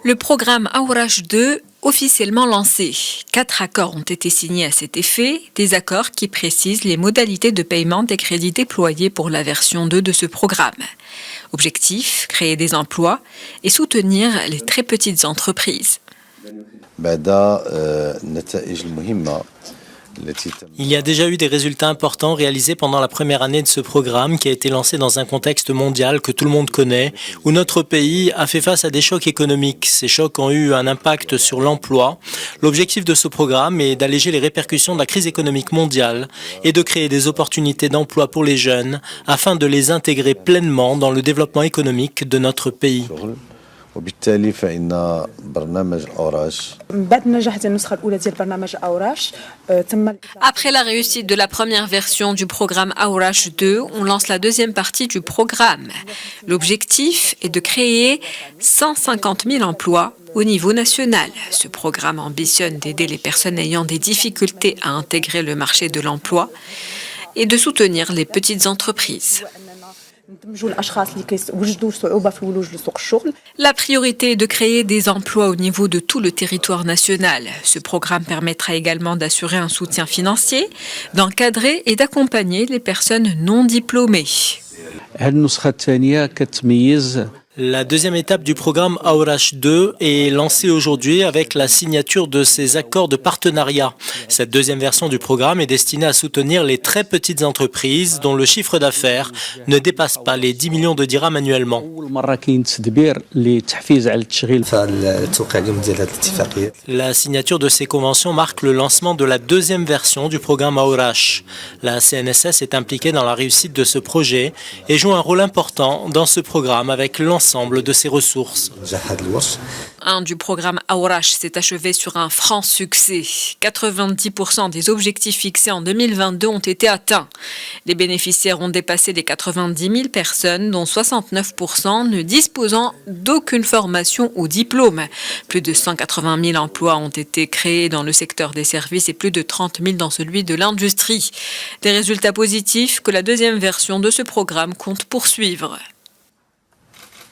Le programme Aourach 2, officiellement lancé. 4 accords ont été signés à cet effet, des accords qui précisent les modalités de paiement des crédits déployés pour la version 2 de ce programme. Objectif, créer des emplois et soutenir les très petites entreprises. Il y a déjà eu des résultats importants réalisés pendant la première année de ce programme qui a été lancé dans un contexte mondial que tout le monde connaît, où notre pays a fait face à des chocs économiques. Ces chocs ont eu un impact sur l'emploi. L'objectif de ce programme est d'alléger les répercussions de la crise économique mondiale et de créer des opportunités d'emploi pour les jeunes afin de les intégrer pleinement dans le développement économique de notre pays. وبالتالي فإن برنامج أوراش بعد نجاح النسخة الأولى ديال برنامج أوراش تم. Après la réussite de la première version du programme Aourach 2, on lance la deuxième partie du programme. L'objectif est de créer 150 000 emplois au niveau national. Ce programme ambitionne d'aider les personnes ayant des difficultés à intégrer le marché de l'emploi et de soutenir les petites entreprises. La priorité est de créer des emplois au niveau de tout le territoire national. Ce programme permettra également d'assurer un soutien financier, d'encadrer et d'accompagner les personnes non diplômées. La deuxième étape du programme Aourach 2 est lancée aujourd'hui avec la signature de ces accords de partenariat. Cette deuxième version du programme est destinée à soutenir les très petites entreprises dont le chiffre d'affaires ne dépasse pas les 10 millions de dirhams annuellement. La signature de ces conventions marque le lancement de la deuxième version du programme Aourach. La CNSS est impliquée dans la réussite de ce projet et joue un rôle important dans ce programme avec l'ensemble de ses ressources. Un du programme Aourach s'est achevé sur un franc succès. 90% des objectifs fixés en 2022 ont été atteints. Les bénéficiaires ont dépassé les 90 000 personnes, dont 69% ne disposant d'aucune formation ou diplôme. Plus de 180 000 emplois ont été créés dans le secteur des services et plus de 30 000 dans celui de l'industrie. Des résultats positifs que la deuxième version de ce programme compte poursuivre.